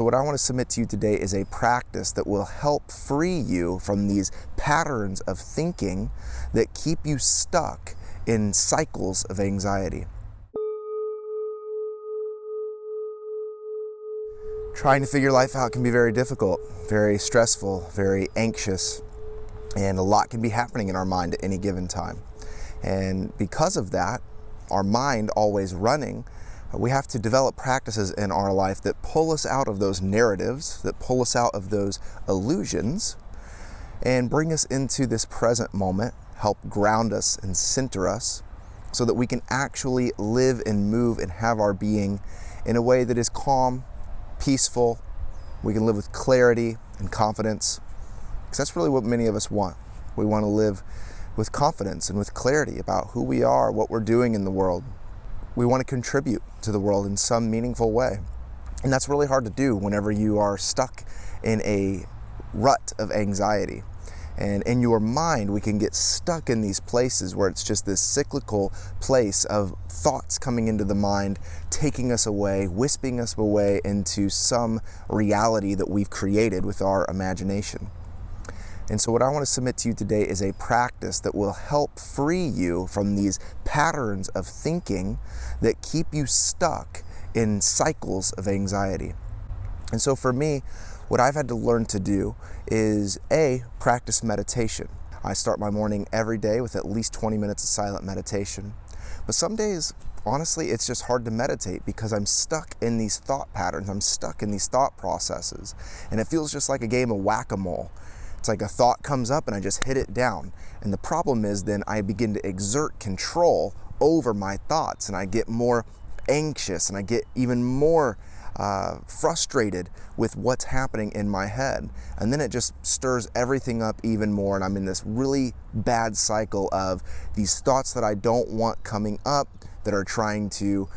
So what I want to submit to you today is a practice that will help free you from these patterns of thinking that keep you stuck in cycles of anxiety. Trying to figure life out can be very difficult, very stressful, very anxious, and a lot can be happening in our mind at any given time. And because of that, our mind always running, we have to develop practices in our life that pull us out of those narratives, that pull us out of those illusions, and bring us into this present moment, help ground us and center us so that we can actually live and move and have our being in a way that is calm, peaceful. We can live with clarity and confidence, because that's really what many of us want. We want to live with confidence and with clarity about who we are, what we're doing in the world. We want to contribute to the world in some meaningful way. And that's really hard to do whenever you are stuck in a rut of anxiety. And in your mind, we can get stuck in these places where it's just this cyclical place of thoughts coming into the mind, taking us away, wisping us away into some reality that we've created with our imagination. And so what I want to submit to you today is a practice that will help free you from these patterns of thinking that keep you stuck in cycles of anxiety. And so for me, what I've had to learn to do is practice meditation. I start my morning every day with at least 20 minutes of silent meditation. But some days, honestly, it's just hard to meditate because I'm stuck in these thought patterns. I'm stuck in these thought processes. And it feels just like a game of whack-a-mole. It's like a thought comes up and I just hit it down. And the problem is then I begin to exert control over my thoughts, and I get more anxious, and I get even more frustrated with what's happening in my head. And then it just stirs everything up even more, and I'm in this really bad cycle of these thoughts that I don't want coming up, that are trying to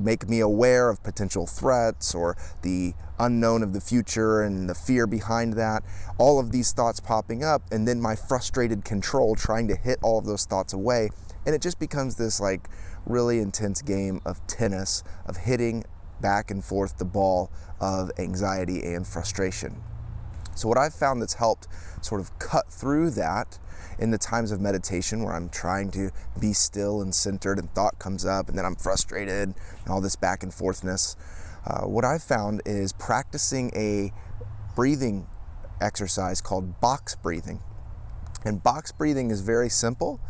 make me aware of potential threats or the unknown of the future and the fear behind that. All of these thoughts popping up, and then my frustrated control trying to hit all of those thoughts away. And it just becomes this like really intense game of tennis, of hitting back and forth the ball of anxiety and frustration. So what I've found that's helped sort of cut through that in the times of meditation where I'm trying to be still and centered and thought comes up and then I'm frustrated and all this back and forthness, what I've found is practicing a breathing exercise called box breathing. And box breathing is very simple.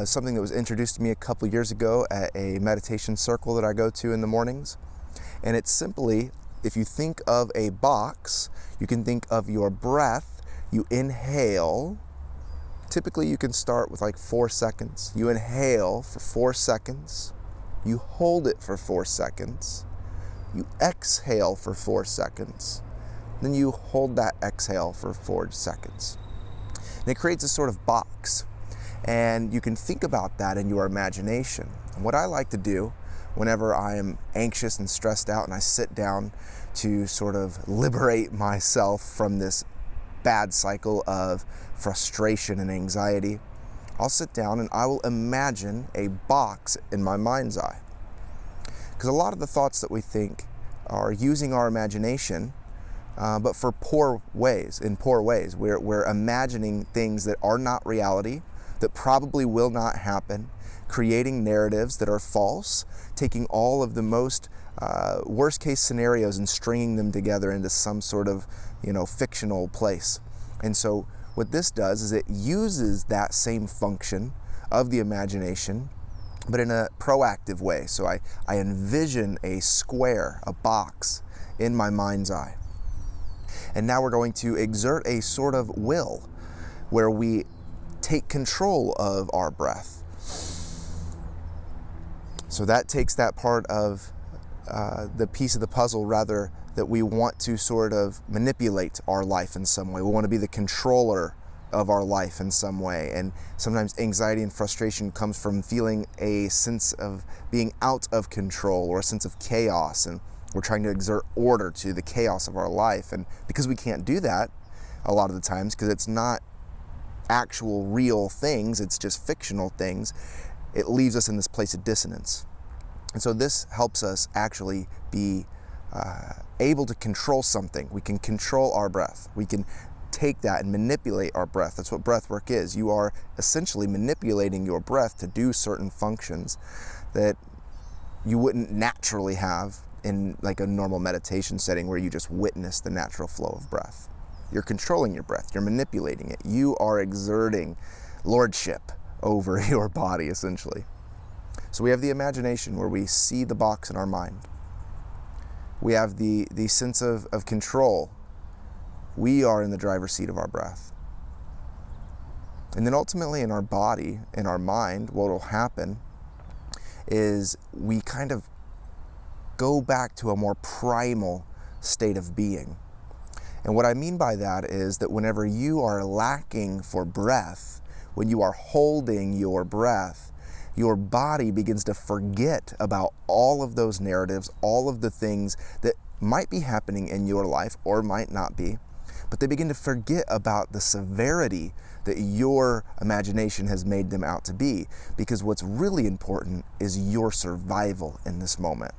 Something that was introduced to me a couple years ago at a meditation circle that I go to in the mornings. And it's simply, if you think of a box, you can think of your breath. You inhale. Typically you can start with like 4 seconds. You inhale for 4 seconds. You hold it for 4 seconds. You exhale for 4 seconds. Then you hold that exhale for 4 seconds. And it creates a sort of box. And you can think about that in your imagination. And what I like to do whenever I am anxious and stressed out and I sit down to sort of liberate myself from this bad cycle of frustration and anxiety, I'll sit down and I will imagine a box in my mind's eye. Because a lot of the thoughts that we think are using our imagination, but for poor ways. We're imagining things that are not reality, that probably will not happen, creating narratives that are false, taking all of the most worst case scenarios and stringing them together into some sort of fictional place. And so what this does is it uses that same function of the imagination, but in a proactive way. So I envision a square, a box in my mind's eye. And now we're going to exert a sort of will where we take control of our breath. So that takes that part of the piece of the puzzle, rather, that we want to sort of manipulate our life in some way. We want to be the controller of our life in some way. And sometimes anxiety and frustration comes from feeling a sense of being out of control or a sense of chaos. And we're trying to exert order to the chaos of our life. And because we can't do that a lot of the times, because it's not actual real things, it's just fictional things, it leaves us in this place of dissonance. And so this helps us actually be able to control something. We can control our breath. We can take that and manipulate our breath. That's what breath work is. You are essentially manipulating your breath to do certain functions that you wouldn't naturally have in like a normal meditation setting where you just witness the natural flow of breath. You're controlling your breath. You're manipulating it. You are exerting lordship over your body, essentially. So we have the imagination where we see the box in our mind. We have the sense of control. We are in the driver's seat of our breath. And then ultimately in our body, in our mind, what will happen is we kind of go back to a more primal state of being. And what I mean by that is that whenever you are lacking for breath, when you are holding your breath, your body begins to forget about all of those narratives, all of the things that might be happening in your life or might not be, but they begin to forget about the severity that your imagination has made them out to be, because what's really important is your survival in this moment.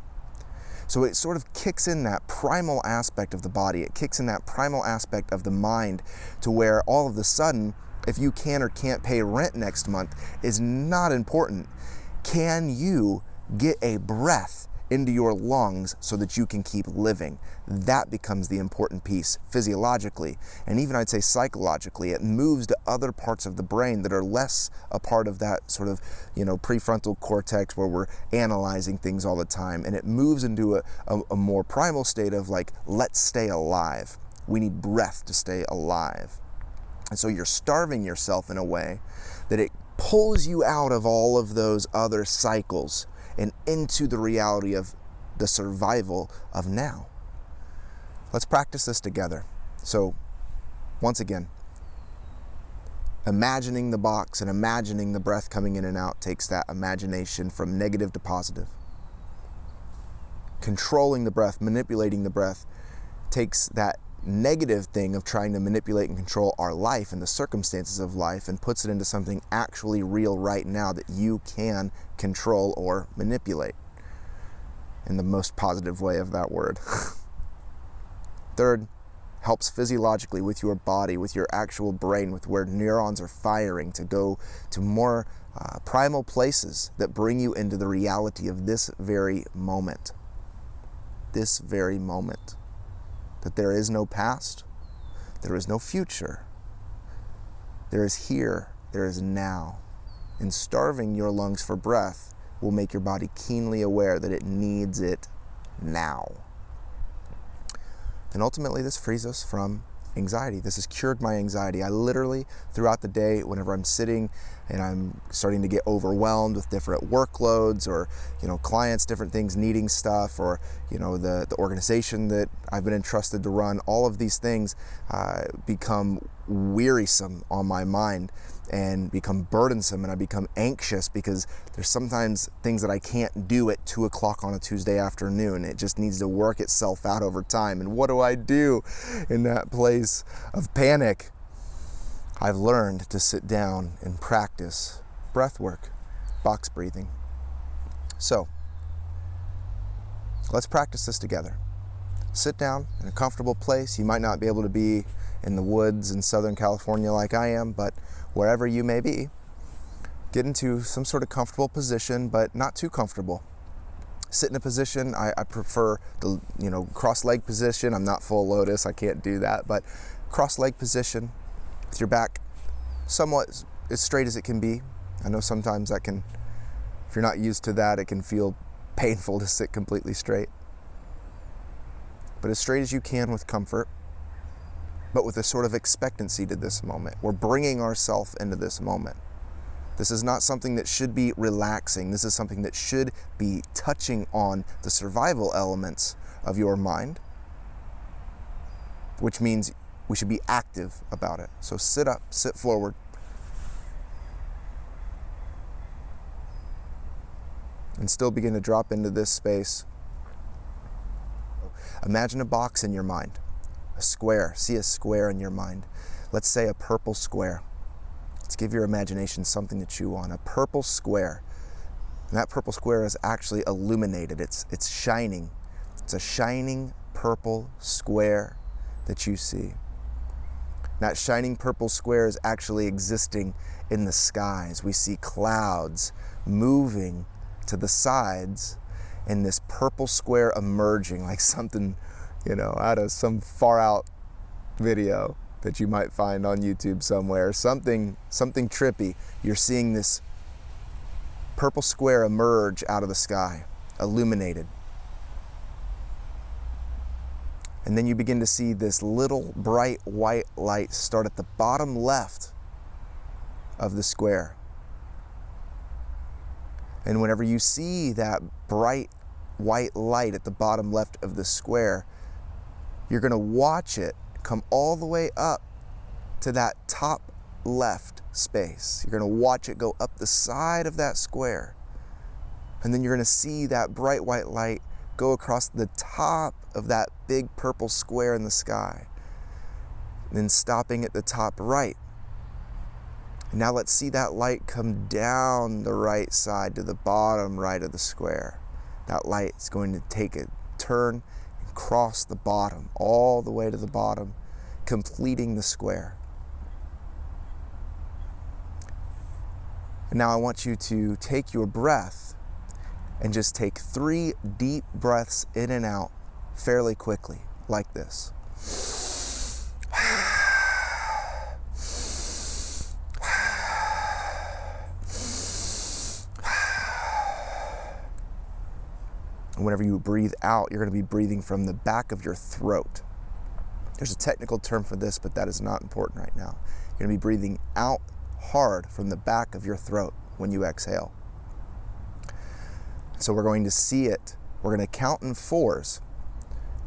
So it sort of kicks in that primal aspect of the body. It kicks in that primal aspect of the mind to where all of a sudden, if you can or can't pay rent next month is not important. Can you get a breath into your lungs so that you can keep living? That becomes the important piece physiologically, and even I'd say psychologically. It moves to other parts of the brain that are less a part of that sort of, prefrontal cortex where we're analyzing things all the time, and it moves into a more primal state of like, let's stay alive. We need breath to stay alive. And so you're starving yourself in a way that it pulls you out of all of those other cycles and into the reality of the survival of now. Let's practice this together. So, once again, imagining the box and imagining the breath coming in and out takes that imagination from negative to positive. Controlling the breath, manipulating the breath, takes that negative thing of trying to manipulate and control our life and the circumstances of life and puts it into something actually real right now that you can control or manipulate in the most positive way of that word. Third, helps physiologically with your body, with your actual brain, with where neurons are firing to go to more primal places that bring you into the reality of this very moment. This very moment. That there is no past, there is no future. There is here, there is now. And starving your lungs for breath will make your body keenly aware that it needs it now. And ultimately, this frees us from anxiety. This has cured my anxiety. I literally, throughout the day, whenever I'm sitting and I'm starting to get overwhelmed with different workloads or, clients, different things needing stuff, or, the organization that I've been entrusted to run, all of these things become wearisome on my mind and become burdensome, and I become anxious because there's sometimes things that I can't do at 2 o'clock on a Tuesday afternoon. It just needs to work itself out over time. And what do I do in that place of panic? I've learned to sit down and practice breath work, box breathing. So, let's practice this together. Sit down in a comfortable place. You might not be able to be in the woods in Southern California like I am, but wherever you may be, get into some sort of comfortable position, but not too comfortable. Sit in a position, I prefer the cross-leg position. I'm not full lotus, I can't do that, but cross-leg position with your back somewhat as straight as it can be. I know sometimes that can, if you're not used to that, it can feel painful to sit completely straight. But as straight as you can with comfort, but with a sort of expectancy to this moment. We're bringing ourselves into this moment. This is not something that should be relaxing. This is something that should be touching on the survival elements of your mind, which means we should be active about it. So sit up, sit forward. And still begin to drop into this space. Imagine a box in your mind. A square. See a square in your mind. Let's say a purple square. Let's give your imagination something to chew on. A purple square. And that purple square is actually illuminated. It's shining. It's a shining purple square that you see. That shining purple square is actually existing in the skies. We see clouds moving to the sides and this purple square emerging like something, out of some far out video that you might find on YouTube somewhere. Something trippy. You're seeing this purple square emerge out of the sky, illuminated. And then you begin to see this little bright white light start at the bottom left of the square. And whenever you see that bright white light at the bottom left of the square, you're going to watch it come all the way up to that top left space. You're going to watch it go up the side of that square. And then you're going to see that bright white light go across the top of that big purple square in the sky, then stopping at the top right. And now let's see that light come down the right side to the bottom right of the square. That light is going to take a turn and cross the bottom, all the way to the bottom, completing the square. And now I want you to take your breath and just take 3 deep breaths in and out fairly quickly, like this. And whenever you breathe out, you're going to be breathing from the back of your throat. There's a technical term for this, but that is not important right now. You're going to be breathing out hard from the back of your throat when you exhale. So we're going to see it. We're going to count in 4s,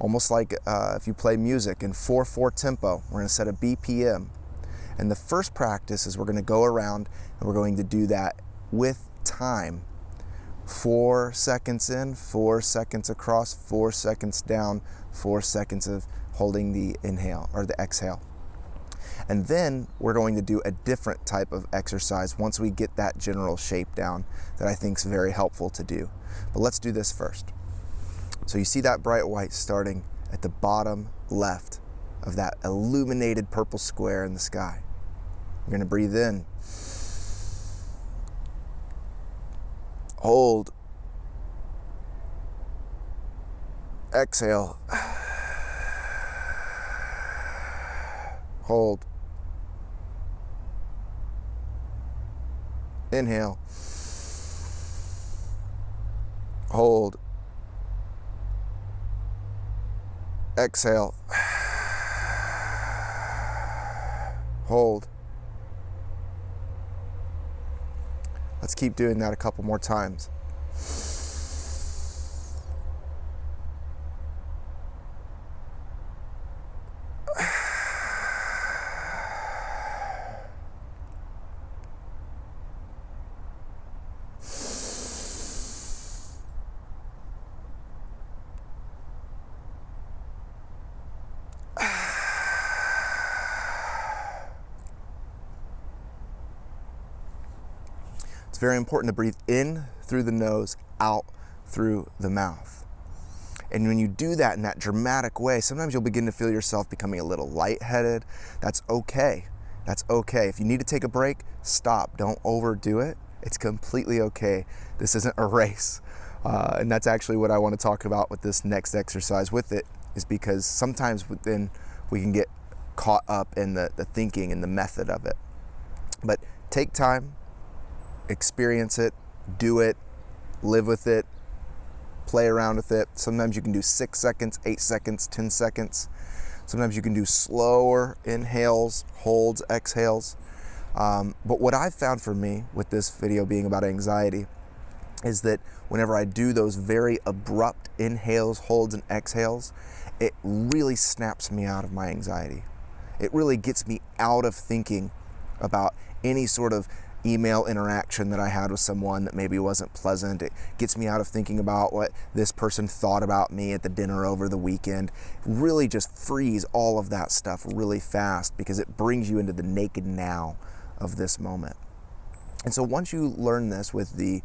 almost like if you play music in 4/4 tempo. We're going to set a BPM. And the first practice is we're going to go around and we're going to do that with time. 4 seconds in, 4 seconds across, 4 seconds down, 4 seconds of holding the inhale or the exhale. And then we're going to do a different type of exercise once we get that general shape down that I think is very helpful to do. But let's do this first. So you see that bright white starting at the bottom left of that illuminated purple square in the sky. You're going to breathe in. Hold. Exhale. Hold. Inhale. Hold. Exhale. Hold. Let's keep doing that a couple more times. It's very important to breathe in through the nose, out through the mouth. And when you do that in that dramatic way, sometimes you'll begin to feel yourself becoming a little lightheaded. That's okay. That's okay. If you need to take a break, stop. Don't overdo it. It's completely okay. This isn't a race. And that's actually what I want to talk about with this next exercise with it, is because sometimes then we can get caught up in the thinking and the method of it. But take time, experience it, do it, live with it, play around with it. Sometimes you can do 6 seconds, 8 seconds, 10 seconds. Sometimes you can do slower inhales, holds, exhales. But what I've found for me with this video being about anxiety is that whenever I do those very abrupt inhales, holds, and exhales, it really snaps me out of my anxiety. It really gets me out of thinking about any sort of email interaction that I had with someone that maybe wasn't pleasant. It gets me out of thinking about what this person thought about me at the dinner over the weekend. Really just frees all of that stuff really fast because it brings you into the naked now of this moment. And so once you learn this with the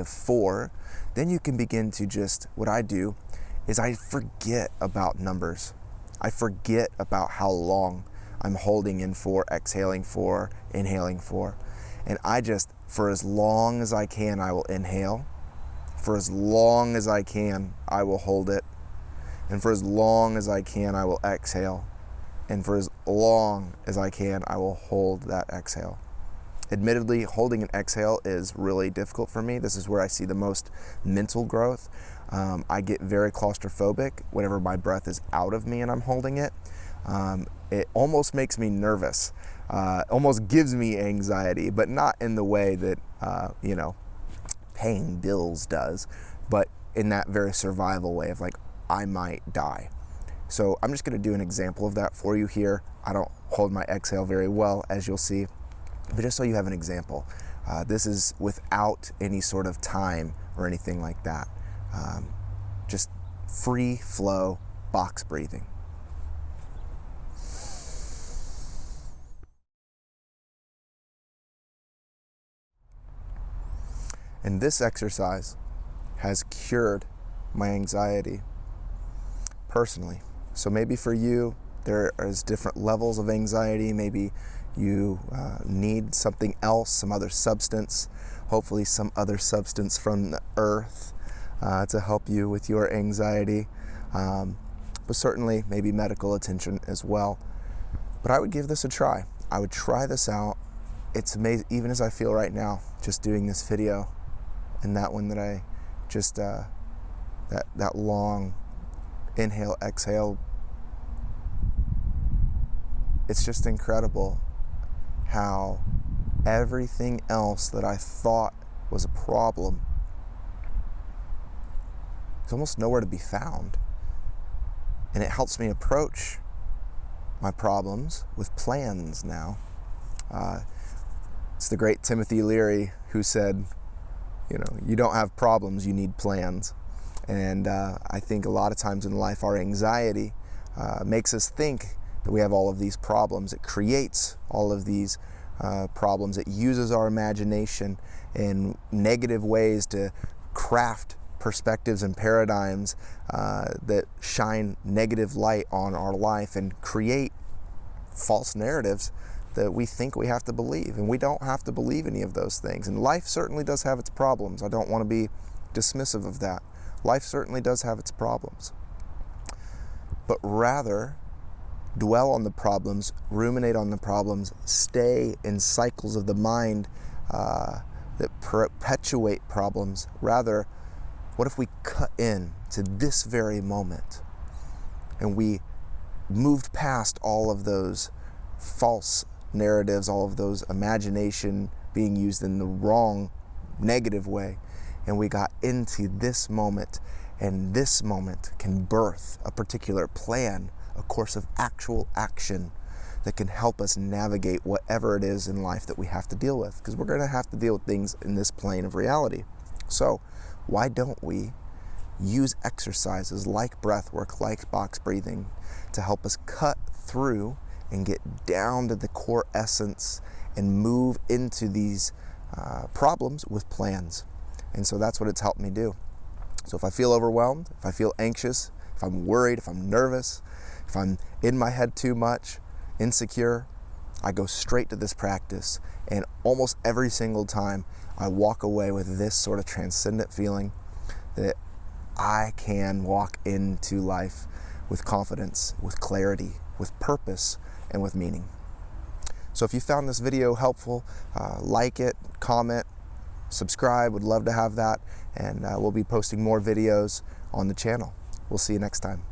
4, then you can begin to just, what I do is I forget about numbers. I forget about how long I'm holding in for, exhaling for, inhaling for. And I just, for as long as I can, I will inhale. For as long as I can, I will hold it. And for as long as I can, I will exhale. And for as long as I can, I will hold that exhale. Admittedly, holding an exhale is really difficult for me. This is where I see the most mental growth. I get very claustrophobic whenever my breath is out of me and I'm holding it. It almost makes me nervous, almost gives me anxiety, but not in the way that, paying bills does, but in that very survival way of like, I might die. So I'm just gonna do an example of that for you here. I don't hold my exhale very well, as you'll see, but just so you have an example. This is without any sort of time or anything like that. Just free flow box breathing. And this exercise has cured my anxiety personally. So maybe for you, there is different levels of anxiety. Maybe you need something else, some other substance, hopefully some other substance from the earth to help you with your anxiety. But certainly maybe medical attention as well. But I would give this a try. I would try this out. It's amazing, even as I feel right now, just doing this video. And that one that I just, that long inhale, exhale, it's just incredible how everything else that I thought was a problem is almost nowhere to be found. And it helps me approach my problems with plans now. It's the great Timothy Leary who said, you don't have problems, you need plans. And I think a lot of times in life, our anxiety makes us think that we have all of these problems. It creates all of these problems. It uses our imagination in negative ways to craft perspectives and paradigms that shine negative light on our life and create false narratives that we think we have to believe. And we don't have to believe any of those things. And life certainly does have its problems. I don't want to be dismissive of that. Life certainly does have its problems. But rather, dwell on the problems, ruminate on the problems, stay in cycles of the mind that perpetuate problems. Rather, what if we cut in to this very moment and we moved past all of those false narratives, all of those imagination being used in the wrong, negative way, and we got into this moment, and this moment can birth a particular plan, a course of actual action that can help us navigate whatever it is in life that we have to deal with, because we're going to have to deal with things in this plane of reality. So why don't we use exercises like breath work, like box breathing, to help us cut through and get down to the core essence and move into these problems with plans. And so that's what it's helped me do. So if I feel overwhelmed, if I feel anxious, if I'm worried, if I'm nervous, if I'm in my head too much, insecure, I go straight to this practice. And almost every single time I walk away with this sort of transcendent feeling that I can walk into life with confidence, with clarity, with purpose, and with meaning. So if you found this video helpful, like it, comment, subscribe, would love to have that, and we'll be posting more videos on the channel. We'll see you next time.